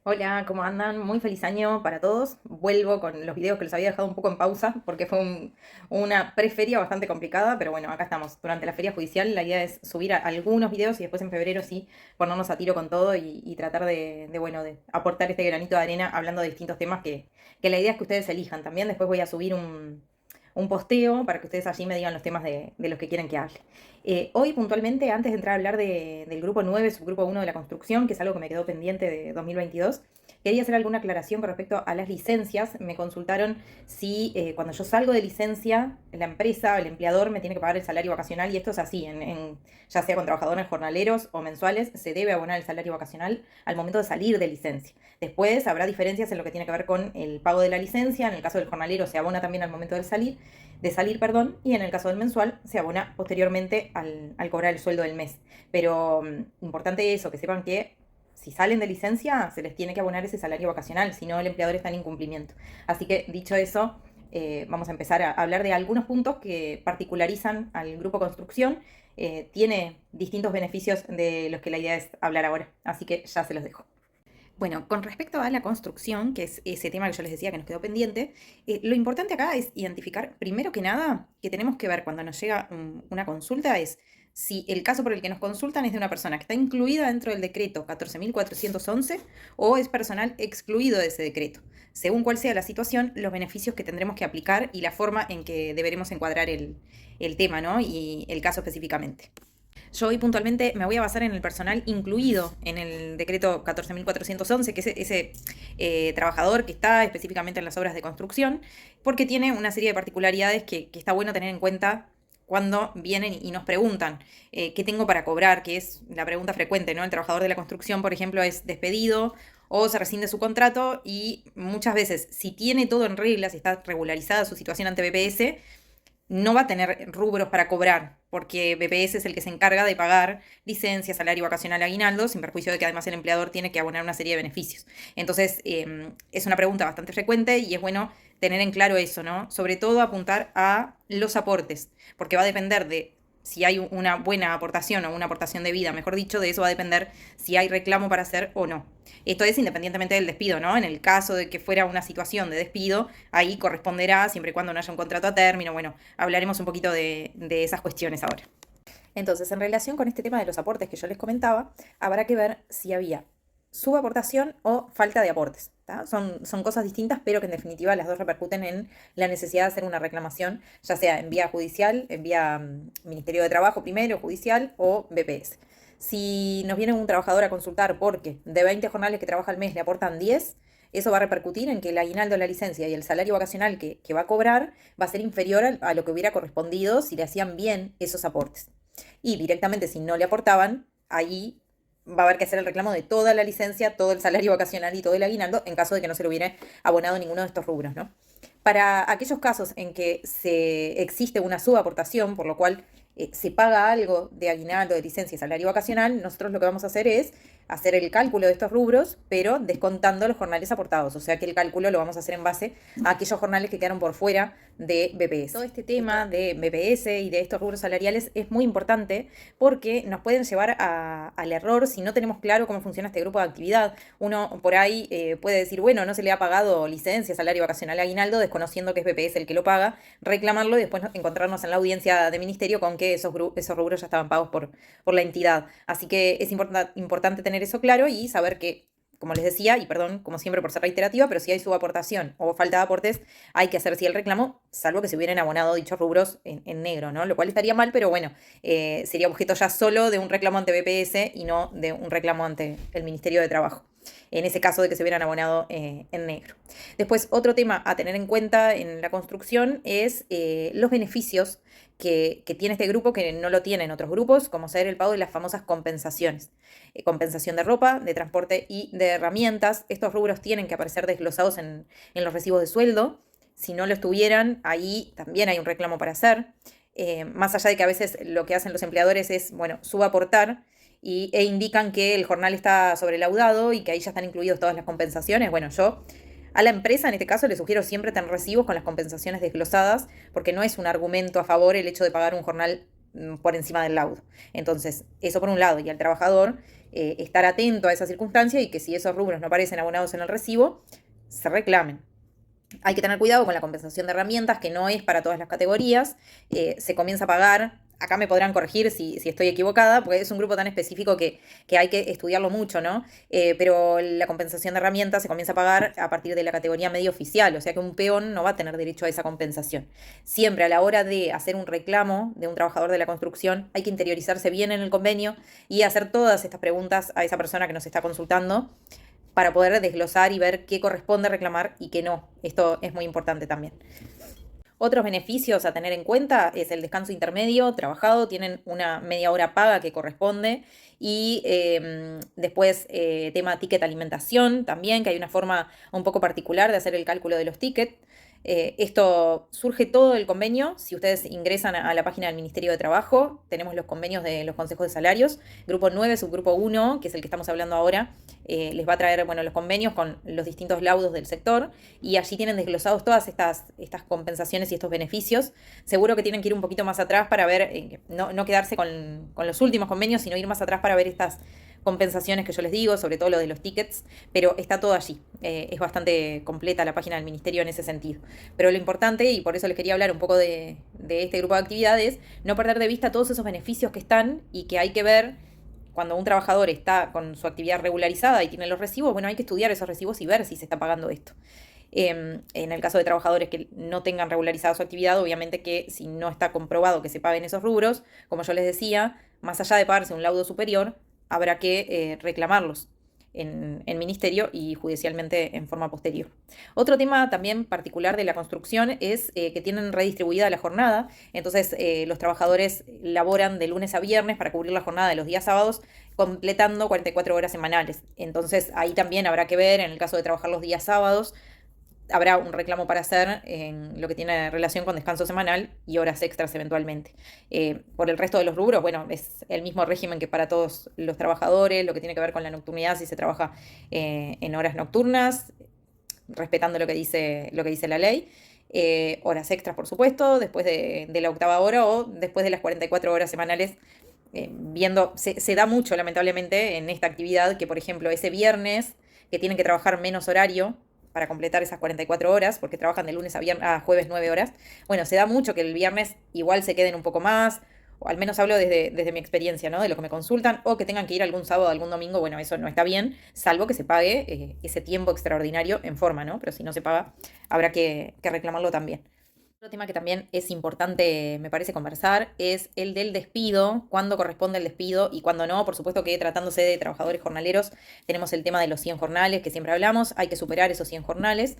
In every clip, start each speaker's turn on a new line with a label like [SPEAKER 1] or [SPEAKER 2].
[SPEAKER 1] Hola, ¿cómo andan? Muy feliz año para todos. Vuelvo con los videos que los había dejado un poco en pausa porque fue una preferia bastante complicada, pero bueno, acá estamos. Durante la feria judicial la idea es subir algunos videos y después en febrero sí ponernos a tiro con todo y tratar bueno, de aportar este granito de arena hablando de distintos temas que la idea es que ustedes elijan. También después voy a subir un posteo para que ustedes allí me digan los temas de los que quieren que hable. Hoy puntualmente, antes de entrar a hablar del grupo 9 subgrupo 1 de la construcción, que es algo que me quedó pendiente de 2022, quería hacer alguna aclaración con respecto a las licencias. Me consultaron si cuando yo salgo de licencia, la empresa o el empleador me tiene que pagar el salario vacacional, y esto es así, ya sea con trabajadores jornaleros o mensuales, se debe abonar el salario vacacional al momento de salir de licencia. Después habrá diferencias en lo que tiene que ver con el pago de la licencia. En el caso del jornalero se abona también al momento de salir, perdón, y en el caso del mensual se abona posteriormente al cobrar el sueldo del mes. Pero importante eso, que sepan que si salen de licencia se les tiene que abonar ese salario vacacional, si no el empleador está en incumplimiento. Así que dicho eso, vamos a empezar a hablar de algunos puntos que particularizan al grupo construcción. Tiene distintos beneficios de los que la idea es hablar ahora, así que ya se los dejo. Bueno, con respecto a la construcción, que es ese tema que yo les decía que nos quedó pendiente, lo importante acá es identificar, primero que nada, que tenemos que ver cuando nos llega una consulta es si el caso por el que nos consultan es de una persona que está incluida dentro del decreto 14.411 o es personal excluido de ese decreto. Según cuál sea la situación, los beneficios que tendremos que aplicar y la forma en que deberemos encuadrar el tema, ¿no? Y el caso específicamente. Yo hoy puntualmente me voy a basar en el personal incluido en el decreto 14.411, que es ese trabajador que está específicamente en las obras de construcción, porque tiene una serie de particularidades que está bueno tener en cuenta cuando vienen y nos preguntan qué tengo para cobrar, que es la pregunta frecuente, ¿no? El trabajador de la construcción, por ejemplo, es despedido o se rescinde su contrato, y muchas veces, si tiene todo en regla, si está regularizada su situación ante BPS, no va a tener rubros para cobrar, porque BPS es el que se encarga de pagar licencia, salario vacacional, aguinaldo, sin perjuicio de que además el empleador tiene que abonar una serie de beneficios. Entonces, es una pregunta bastante frecuente y es bueno tener en claro eso, ¿no? Sobre todo apuntar a los aportes, porque va a depender de si hay una buena aportación o una aportación de vida, mejor dicho, de eso va a depender si hay reclamo para hacer o no. Esto es independientemente del despido, ¿no? En el caso de que fuera una situación de despido, ahí corresponderá siempre y cuando no haya un contrato a término. Bueno, hablaremos un poquito de esas cuestiones ahora. Entonces, en relación con este tema de los aportes que yo les comentaba, habrá que ver si había subaportación o falta de aportes. Son cosas distintas, pero que en definitiva las dos repercuten en la necesidad de hacer una reclamación, ya sea en vía judicial, en vía Ministerio de Trabajo primero, judicial o BPS. Si nos viene un trabajador a consultar porque de 20 jornales que trabaja al mes le aportan 10, eso va a repercutir en que el aguinaldo de la licencia y el salario vacacional que va a cobrar va a ser inferior a lo que hubiera correspondido si le hacían bien esos aportes. Y directamente, si no le aportaban, ahí va a haber que hacer el reclamo de toda la licencia, todo el salario vacacional y todo el aguinaldo en caso de que no se le hubiera abonado ninguno de estos rubros, ¿no? Para aquellos casos en que existe una subaportación, por lo cual se paga algo de aguinaldo, de licencia y salario vacacional, nosotros lo que vamos a hacer es hacer el cálculo de estos rubros, pero descontando los jornales aportados. O sea que el cálculo lo vamos a hacer en base a aquellos jornales que quedaron por fuera de BPS. Todo este tema de BPS y de estos rubros salariales es muy importante porque nos pueden llevar al error si no tenemos claro cómo funciona este grupo de actividad. Uno por ahí puede decir, bueno, no se le ha pagado licencia, salario vacacional, aguinaldo, desconociendo que es BPS el que lo paga, reclamarlo y después encontrarnos en la audiencia de ministerio con que esos rubros ya estaban pagos por la entidad. Así que es importante tener eso claro y saber que, como les decía, y perdón, como siempre por ser reiterativa, pero si hay subaportación o falta de aportes, hay que hacer sí el reclamo, salvo que se hubieran abonado dichos rubros en negro, ¿no? Lo cual estaría mal, pero bueno, sería objeto ya solo de un reclamo ante BPS y no de un reclamo ante el Ministerio de Trabajo, en ese caso de que se hubieran abonado en negro. Después, otro tema a tener en cuenta en la construcción es los beneficios que tiene este grupo que no lo tienen otros grupos, como ser el pago de las famosas compensaciones. Compensación de ropa, de transporte y de herramientas. Estos rubros tienen que aparecer desglosados en los recibos de sueldo. Si no lo estuvieran, ahí también hay un reclamo para hacer. Más allá de que a veces lo que hacen los empleadores es, bueno, subaportar e indican que el jornal está sobrelaudado y que ahí ya están incluidas todas las compensaciones. Bueno, yo a la empresa en este caso le sugiero siempre tener recibos con las compensaciones desglosadas, porque no es un argumento a favor el hecho de pagar un jornal por encima del laudo. Entonces, eso por un lado, y al trabajador estar atento a esa circunstancia y que si esos rubros no aparecen abonados en el recibo, se reclamen. Hay que tener cuidado con la compensación de herramientas, que no es para todas las categorías. Se comienza a pagar, acá me podrán corregir si estoy equivocada, porque es un grupo tan específico que hay que estudiarlo mucho, ¿no? Pero la compensación de herramientas se comienza a pagar a partir de la categoría medio oficial, o sea que un peón no va a tener derecho a esa compensación. Siempre a la hora de hacer un reclamo de un trabajador de la construcción, hay que interiorizarse bien en el convenio y hacer todas estas preguntas a esa persona que nos está consultando, para poder desglosar y ver qué corresponde reclamar y qué no. Esto es muy importante también. Otros beneficios a tener en cuenta es el descanso intermedio trabajado, tienen una media hora paga que corresponde, y después tema ticket alimentación también, que hay una forma un poco particular de hacer el cálculo de los tickets. Esto surge todo del convenio. Si ustedes ingresan a la página del Ministerio de Trabajo, tenemos los convenios de los consejos de salarios. Grupo 9, subgrupo 1, que es el que estamos hablando ahora, les va a traer los convenios con los distintos laudos del sector, y allí tienen desglosados todas estas compensaciones y estos beneficios. Seguro que tienen que ir un poquito más atrás para ver, no quedarse con los últimos convenios, sino ir más atrás para ver estas compensaciones que yo les digo, sobre todo lo de los tickets, pero está todo allí. Es bastante completa la página del Ministerio en ese sentido. Pero lo importante, y por eso les quería hablar un poco de este grupo de actividades, no perder de vista todos esos beneficios que están y que hay que ver cuando un trabajador está con su actividad regularizada y tiene los recibos. Bueno, hay que estudiar esos recibos y ver si se está pagando esto. En el caso de trabajadores que no tengan regularizada su actividad, obviamente que si no está comprobado que se paguen esos rubros, como yo les decía, más allá de pagarse un laudo superior, habrá que reclamarlos en ministerio y judicialmente en forma posterior. Otro tema también particular de la construcción es que tienen redistribuida la jornada. Entonces los trabajadores laboran de lunes a viernes para cubrir la jornada de los días sábados, completando 44 horas semanales. Entonces ahí también habrá que ver, en el caso de trabajar los días sábados, habrá un reclamo para hacer en lo que tiene relación con descanso semanal y horas extras eventualmente. Por el resto de los rubros, bueno, es el mismo régimen que para todos los trabajadores, lo que tiene que ver con la nocturnidad, si se trabaja en horas nocturnas, respetando lo que dice la ley. Horas extras, por supuesto, después de la octava hora o después de las 44 horas semanales. Se da mucho, lamentablemente, en esta actividad que, por ejemplo, ese viernes que tienen que trabajar menos horario para completar esas 44 horas, porque trabajan de lunes a jueves 9 horas. Bueno, se da mucho que el viernes igual se queden un poco más, o al menos hablo desde mi experiencia, ¿no? De lo que me consultan, o que tengan que ir algún sábado, algún domingo. Bueno, eso no está bien, salvo que se pague ese tiempo extraordinario en forma, ¿no? Pero si no se paga, habrá que reclamarlo también. Otro tema que también es importante, me parece, conversar es el del despido, cuándo corresponde el despido y cuándo no. Por supuesto que tratándose de trabajadores jornaleros, tenemos el tema de los 100 jornales, que siempre hablamos, hay que superar esos 100 jornales,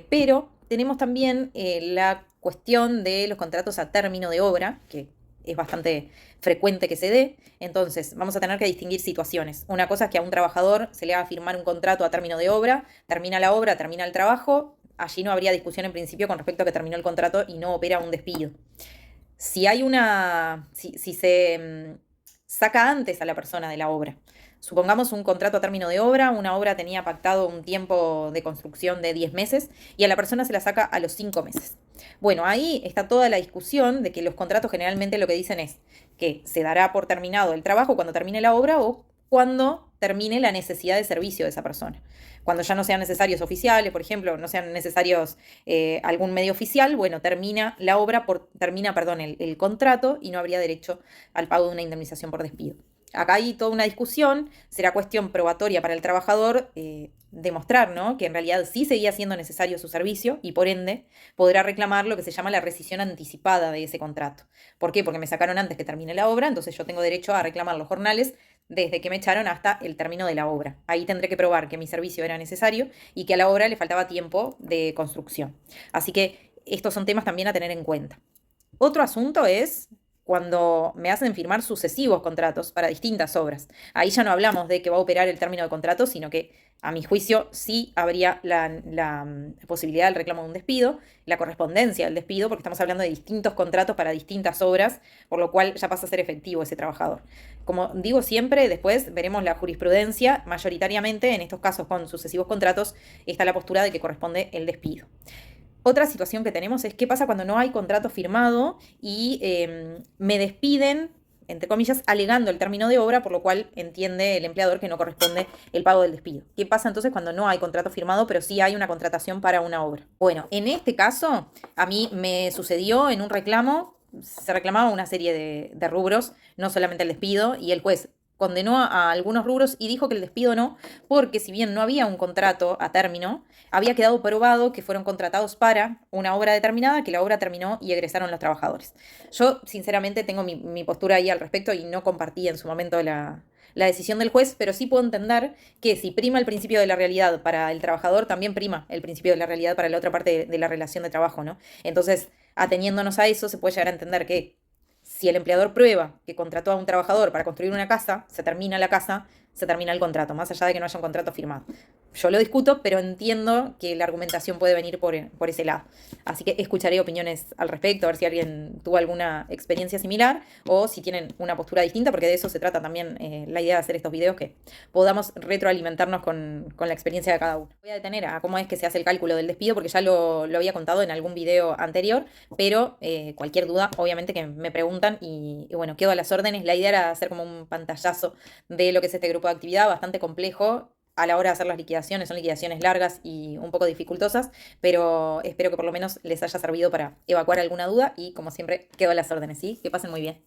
[SPEAKER 1] pero tenemos también la cuestión de los contratos a término de obra, que es bastante frecuente que se dé. Entonces vamos a tener que distinguir situaciones. Una cosa es que a un trabajador se le haga firmar un contrato a término de obra, termina la obra, termina el trabajo. Allí no habría discusión en principio con respecto a que terminó el contrato y no opera un despido. Si hay si se saca antes a la persona de la obra, supongamos un contrato a término de obra, una obra tenía pactado un tiempo de construcción de 10 meses y a la persona se la saca a los 5 meses. Bueno, ahí está toda la discusión de que los contratos generalmente lo que dicen es que se dará por terminado el trabajo cuando termine la obra o cuando termine la necesidad de servicio de esa persona. Cuando ya no sean necesarios oficiales, por ejemplo, no sean necesarios algún medio oficial, bueno, termina el contrato y no habría derecho al pago de una indemnización por despido. Acá hay toda una discusión, será cuestión probatoria para el trabajador demostrar, ¿no?, que en realidad sí seguía siendo necesario su servicio y por ende podrá reclamar lo que se llama la rescisión anticipada de ese contrato. ¿Por qué? Porque me sacaron antes que termine la obra, entonces yo tengo derecho a reclamar los jornales desde que me echaron hasta el término de la obra. Ahí tendré que probar que mi servicio era necesario y que a la obra le faltaba tiempo de construcción. Así que estos son temas también a tener en cuenta. Otro asunto es cuando me hacen firmar sucesivos contratos para distintas obras. Ahí ya no hablamos de que va a operar el término de contrato, sino que, a mi juicio, sí habría la posibilidad del reclamo de un despido, la correspondencia del despido, porque estamos hablando de distintos contratos para distintas obras, por lo cual ya pasa a ser efectivo ese trabajador. Como digo siempre, después veremos la jurisprudencia. Mayoritariamente, en estos casos con sucesivos contratos, está la postura de que corresponde el despido. Otra situación que tenemos es qué pasa cuando no hay contrato firmado y me despiden, entre comillas, alegando el término de obra, por lo cual entiende el empleador que no corresponde el pago del despido. ¿Qué pasa entonces cuando no hay contrato firmado, pero sí hay una contratación para una obra? Bueno, en este caso, a mí me sucedió en un reclamo, se reclamaba una serie de rubros, no solamente el despido, y el juez condenó a algunos rubros y dijo que el despido no, porque si bien no había un contrato a término, había quedado probado que fueron contratados para una obra determinada, que la obra terminó y egresaron los trabajadores. Yo, sinceramente, tengo mi postura ahí al respecto y no compartí en su momento la decisión del juez, pero sí puedo entender que si prima el principio de la realidad para el trabajador, también prima el principio de la realidad para la otra parte de la relación de trabajo, ¿no? Entonces, ateniéndonos a eso, se puede llegar a entender que si el empleador prueba que contrató a un trabajador para construir una casa, se termina la casa, se termina el contrato, más allá de que no haya un contrato firmado. Yo lo discuto, pero entiendo que la argumentación puede venir por ese lado. Así que escucharé opiniones al respecto, a ver si alguien tuvo alguna experiencia similar o si tienen una postura distinta, porque de eso se trata también la idea de hacer estos videos, que podamos retroalimentarnos con la experiencia de cada uno. Voy a detener a cómo es que se hace el cálculo del despido, porque ya lo había contado en algún video anterior, pero cualquier duda, obviamente que me preguntan y bueno, quedo a las órdenes. La idea era hacer como un pantallazo de lo que es este grupo de actividad, bastante complejo a la hora de hacer las liquidaciones. Son liquidaciones largas y un poco dificultosas, pero espero que por lo menos les haya servido para evacuar alguna duda y como siempre quedo a las órdenes, ¿sí? Que pasen muy bien.